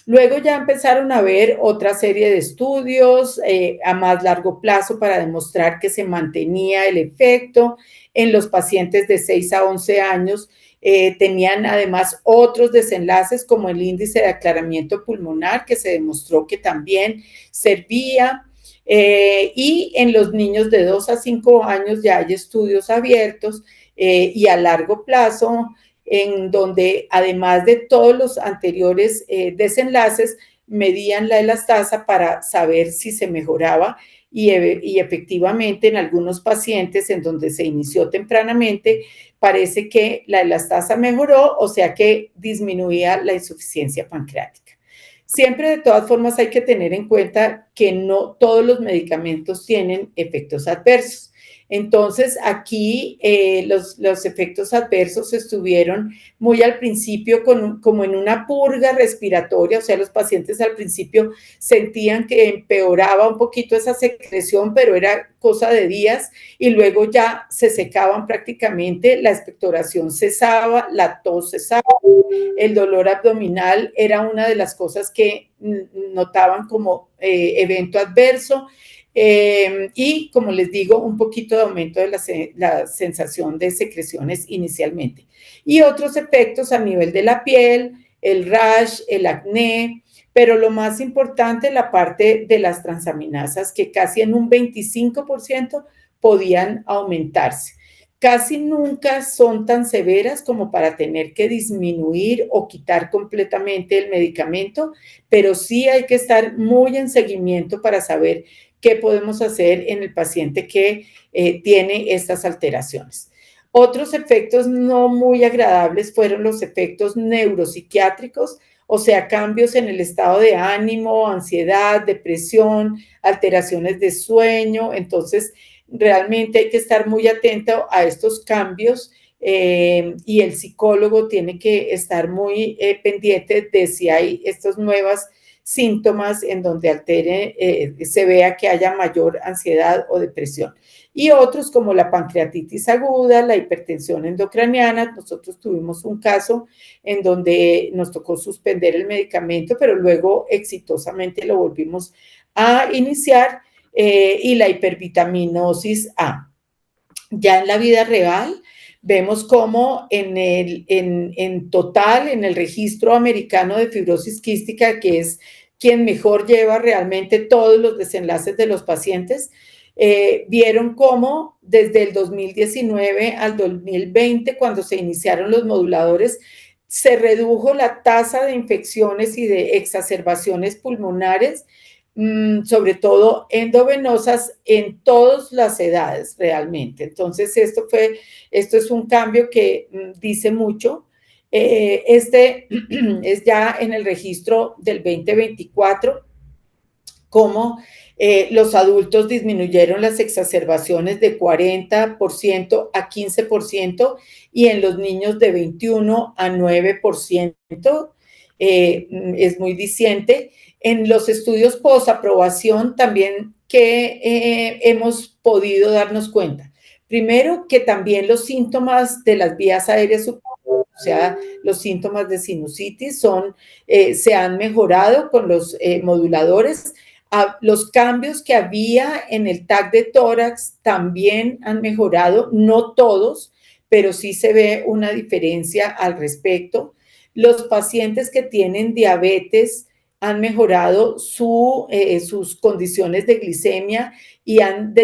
Luego ya empezaron a ver otra serie de estudios a más largo plazo para demostrar que se mantenía el efecto en los pacientes de 6 a 11 años. Tenían además otros desenlaces como el índice de aclaramiento pulmonar, que se demostró que también servía. Y en los niños de 2 a 5 años ya hay estudios abiertos y a largo plazo en donde además de todos los anteriores desenlaces, medían la elastasa para saber si se mejoraba y efectivamente en algunos pacientes en donde se inició tempranamente, parece que la elastasa mejoró, o sea que disminuía la insuficiencia pancreática. Siempre, de todas formas, hay que tener en cuenta que no todos los medicamentos tienen efectos adversos. Entonces, aquí los efectos adversos estuvieron muy al principio como en una purga respiratoria, o sea, los pacientes al principio sentían que empeoraba un poquito esa secreción, pero era cosa de días y luego ya se secaban prácticamente, la expectoración cesaba, la tos cesaba, el dolor abdominal era una de las cosas que notaban como evento adverso. Y como les digo, un poquito de aumento de la sensación de secreciones inicialmente. Y otros efectos a nivel de la piel, el rash, el acné, pero lo más importante, la parte de las transaminasas, que casi en un 25% podían aumentarse. Casi nunca son tan severas como para tener que disminuir o quitar completamente el medicamento, pero sí hay que estar muy en seguimiento para saber qué podemos hacer en el paciente que tiene estas alteraciones. Otros efectos no muy agradables fueron los efectos neuropsiquiátricos, o sea, cambios en el estado de ánimo, ansiedad, depresión, alteraciones de sueño. Entonces, realmente hay que estar muy atento a estos cambios y el psicólogo tiene que estar muy pendiente de si hay estas nuevas síntomas en donde se vea que haya mayor ansiedad o depresión. Y otros como la pancreatitis aguda, la hipertensión endocraniana. Nosotros tuvimos un caso en donde nos tocó suspender el medicamento, pero luego exitosamente lo volvimos a iniciar, y la hipervitaminosis A. Ya en la vida real, vemos cómo en total, en el registro americano de fibrosis quística, que es quien mejor lleva realmente todos los desenlaces de los pacientes, vieron cómo desde el 2019 al 2020, cuando se iniciaron los moduladores, se redujo la tasa de infecciones y de exacerbaciones pulmonares, sobre todo endovenosas, en todas las edades realmente. Entonces, esto es un cambio que dice mucho. Este es ya en el registro del 2024, cómo los adultos disminuyeron las exacerbaciones de 40% a 15%, y en los niños de 21 a 9%. Es muy diciente. En los estudios posaprobación también que hemos podido darnos cuenta. Primero, que también los síntomas de las vías aéreas superiores, o sea, los síntomas de sinusitis, se han mejorado con los moduladores. Los cambios que había en el TAC de tórax también han mejorado, no todos, pero sí se ve una diferencia al respecto. Los pacientes que tienen diabetes han mejorado sus condiciones de glicemia y han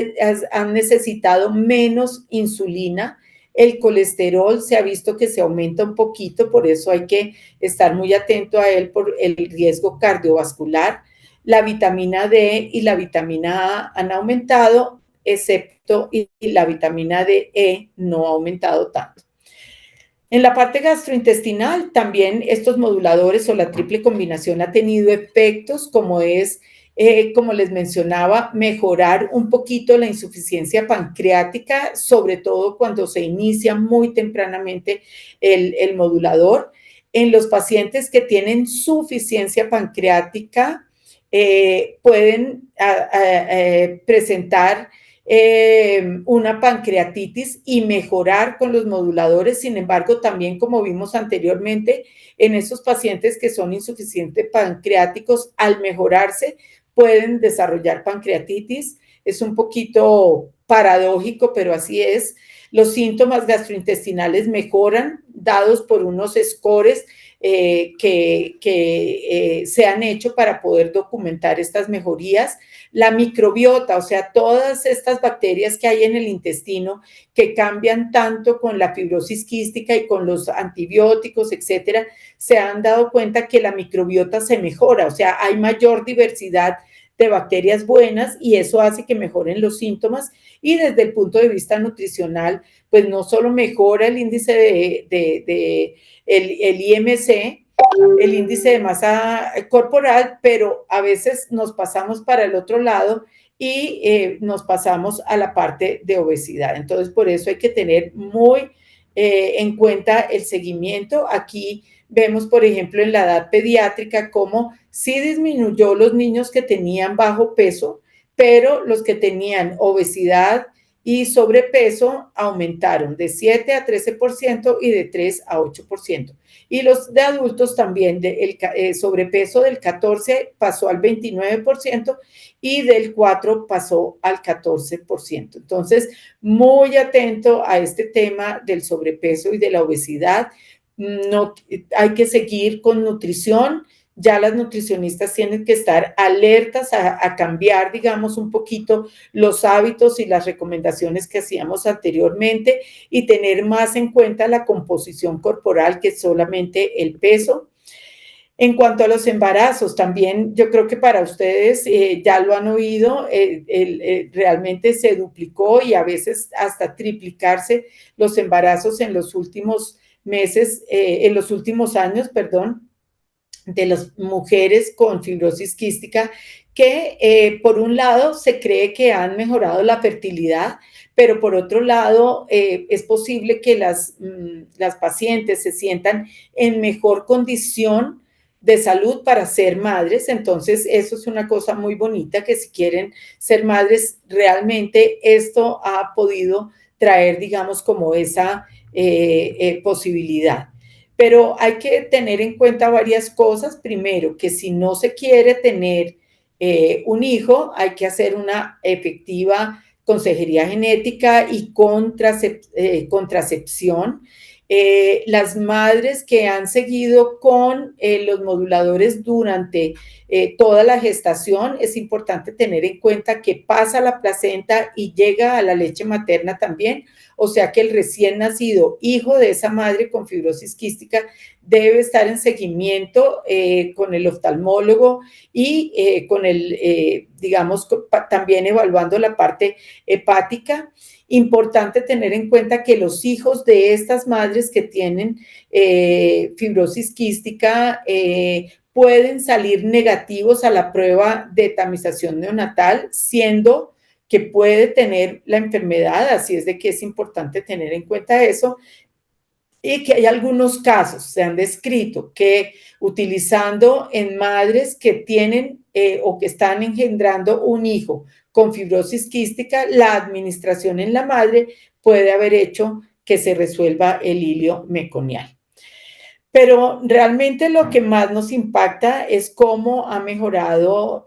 necesitado menos insulina. El colesterol se ha visto que se aumenta un poquito, por eso hay que estar muy atento a él por el riesgo cardiovascular. La vitamina D y la vitamina A han aumentado, excepto y la vitamina D no ha aumentado tanto. En la parte gastrointestinal, también estos moduladores o la triple combinación ha tenido efectos, como como les mencionaba, mejorar un poquito la insuficiencia pancreática, sobre todo cuando se inicia muy tempranamente el modulador. En los pacientes que tienen suficiencia pancreática, pueden presentar una pancreatitis y mejorar con los moduladores. Sin embargo, también, como vimos anteriormente, en esos pacientes que son insuficientes pancreáticos, al mejorarse, pueden desarrollar pancreatitis. Es un poquito paradójico, pero así es. Los síntomas gastrointestinales mejoran, dados por unos scores que se han hecho para poder documentar estas mejorías. La microbiota, o sea, todas estas bacterias que hay en el intestino que cambian tanto con la fibrosis quística y con los antibióticos, etcétera, se han dado cuenta que la microbiota se mejora, o sea, hay mayor diversidad de bacterias buenas y eso hace que mejoren los síntomas. Y desde el punto de vista nutricional, pues no solo mejora el índice el IMC, el índice de masa corporal, pero a veces nos pasamos para el otro lado y nos pasamos a la parte de obesidad. Entonces, por eso hay que tener muy en cuenta el seguimiento. Aquí vemos, por ejemplo, en la edad pediátrica, cómo sí disminuyó los niños que tenían bajo peso, pero los que tenían obesidad y sobrepeso aumentaron de 7 a 13% y de 3 a 8%. Y los de adultos también, el sobrepeso del 14 pasó al 29% y del 4 pasó al 14%. Entonces, muy atento a este tema del sobrepeso y de la obesidad. No, hay que seguir con nutrición. Ya las nutricionistas tienen que estar alertas a cambiar, digamos, un poquito los hábitos y las recomendaciones que hacíamos anteriormente y tener más en cuenta la composición corporal que solamente el peso. En cuanto a los embarazos, también yo creo que para ustedes ya lo han oído, realmente se duplicó y a veces hasta triplicarse los embarazos en los últimos meses, en los últimos años, perdón, de las mujeres con fibrosis quística, que por un lado se cree que han mejorado la fertilidad, pero por otro lado es posible que las pacientes se sientan en mejor condición de salud para ser madres. Entonces, eso es una cosa muy bonita, que si quieren ser madres, realmente esto ha podido traer, digamos, como esa posibilidad. Pero hay que tener en cuenta varias cosas. Primero, que si no se quiere tener un hijo, hay que hacer una efectiva consejería genética y contracepción. Las madres que han seguido con los moduladores durante toda la gestación, es importante tener en cuenta que pasa la placenta y llega a la leche materna también, o sea que el recién nacido hijo de esa madre con fibrosis quística debe estar en seguimiento con el oftalmólogo y con el, digamos, también evaluando la parte hepática. Importante tener en cuenta que los hijos de estas madres que tienen fibrosis quística pueden salir negativos a la prueba de tamización neonatal, siendo que puede tener la enfermedad, así es de que es importante tener en cuenta eso, y que hay algunos casos, se han descrito, que utilizando en madres que tienen o que están engendrando un hijo con fibrosis quística, la administración en la madre puede haber hecho que se resuelva el hilio meconial. Pero realmente lo que más nos impacta es cómo ha mejorado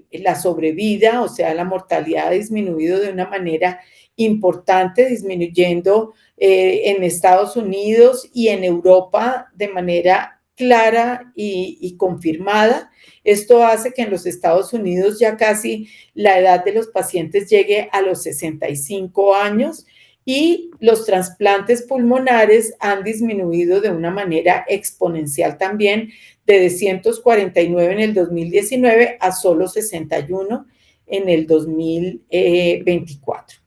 la sobrevida, o sea, la mortalidad ha disminuido de una manera importante, disminuyendo en Estados Unidos y en Europa de manera clara y confirmada. Esto hace que en los Estados Unidos ya casi la edad de los pacientes llegue a los 65 años y los trasplantes pulmonares han disminuido de una manera exponencial también, de 249 en el 2019 a solo 61 en el 2024.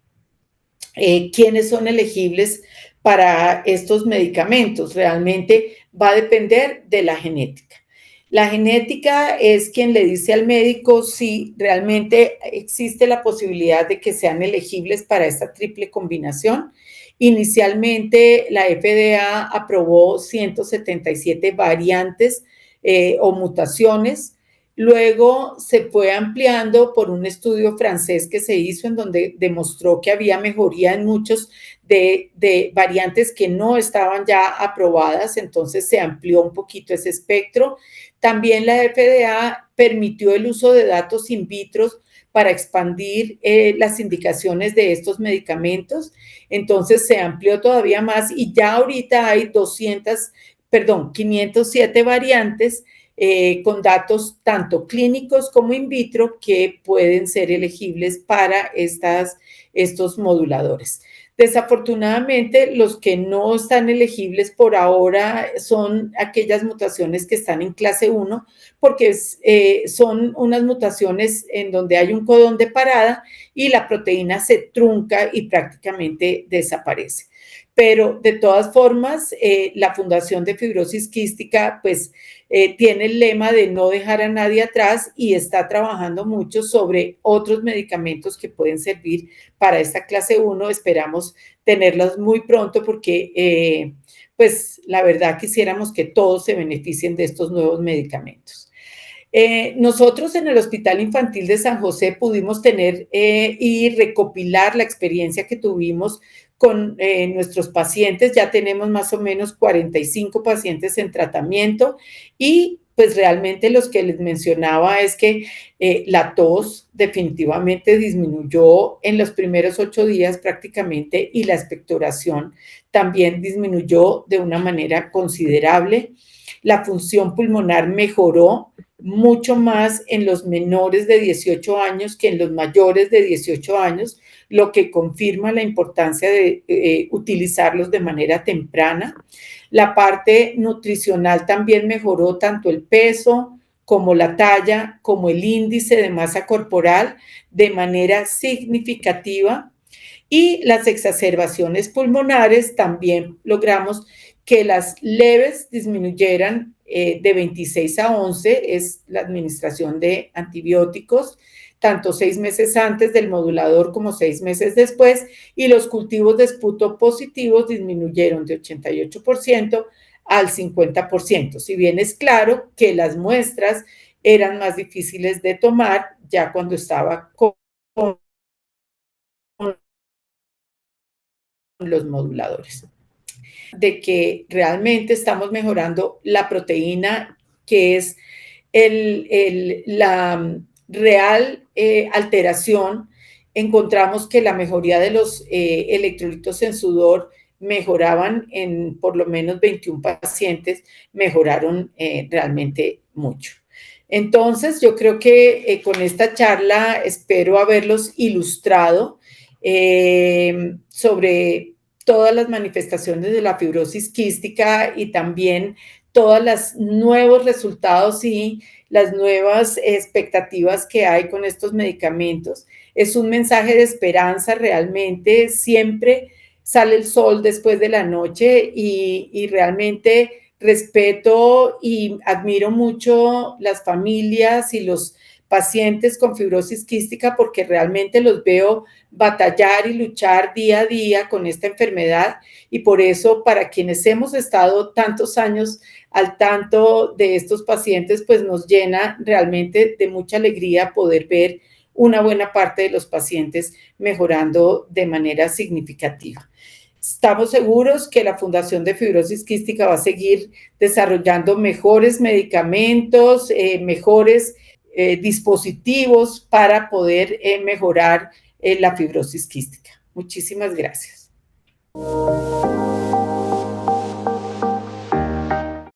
¿Quiénes son elegibles para estos medicamentos? Realmente va a depender de la genética. La genética es quien le dice al médico si realmente existe la posibilidad de que sean elegibles para esta triple combinación. Inicialmente, la FDA aprobó 177 variantes o mutaciones. Luego se fue ampliando por un estudio francés que se hizo en donde demostró que había mejoría en muchos de variantes que no estaban ya aprobadas, entonces se amplió un poquito ese espectro. También la FDA permitió el uso de datos in vitro para expandir las indicaciones de estos medicamentos, entonces se amplió todavía más y ya ahorita hay 507 variantes con datos tanto clínicos como in vitro que pueden ser elegibles para estos moduladores. Desafortunadamente, los que no están elegibles por ahora son aquellas mutaciones que están en clase 1, porque son unas mutaciones en donde hay un codón de parada y la proteína se trunca y prácticamente desaparece. Pero de todas formas, la Fundación de Fibrosis Quística, pues, tiene el lema de no dejar a nadie atrás y está trabajando mucho sobre otros medicamentos que pueden servir para esta clase 1. Esperamos tenerlos muy pronto porque, pues, la verdad quisiéramos que todos se beneficien de estos nuevos medicamentos. Nosotros en el Hospital Infantil de San José pudimos tener y recopilar la experiencia que tuvimos con nuestros pacientes. Ya tenemos más o menos 45 pacientes en tratamiento y pues realmente los que les mencionaba es que la tos definitivamente disminuyó en los primeros 8 días prácticamente y la expectoración también disminuyó de una manera considerable. La función pulmonar mejoró mucho más en los menores de 18 años que en los mayores de 18 años, lo que confirma la importancia de utilizarlos de manera temprana. La parte nutricional también mejoró tanto el peso como la talla, como el índice de masa corporal de manera significativa. Y las exacerbaciones pulmonares también logramos que las leves disminuyeran de 26 a 11, es la administración de antibióticos, tanto 6 meses antes del modulador como 6 meses después, y los cultivos de esputo positivos disminuyeron de 88% al 50%, si bien es claro que las muestras eran más difíciles de tomar ya cuando estaba con los moduladores. De que realmente estamos mejorando la proteína, que es la real alteración. Encontramos que la mejoría de los electrolitos en sudor mejoraban en por lo menos 21 pacientes, mejoraron realmente mucho. Entonces, yo creo que con esta charla espero haberlos ilustrado sobre todas las manifestaciones de la fibrosis quística y también todos los nuevos resultados y las nuevas expectativas que hay con estos medicamentos. Es un mensaje de esperanza realmente, siempre sale el sol después de la noche y realmente respeto y admiro mucho las familias y los pacientes con fibrosis quística porque realmente los veo batallar y luchar día a día con esta enfermedad y por eso para quienes hemos estado tantos años al tanto de estos pacientes, pues nos llena realmente de mucha alegría poder ver una buena parte de los pacientes mejorando de manera significativa. Estamos seguros que la Fundación de Fibrosis Quística va a seguir desarrollando mejores medicamentos, mejores dispositivos para poder mejorar la fibrosis quística. Muchísimas gracias.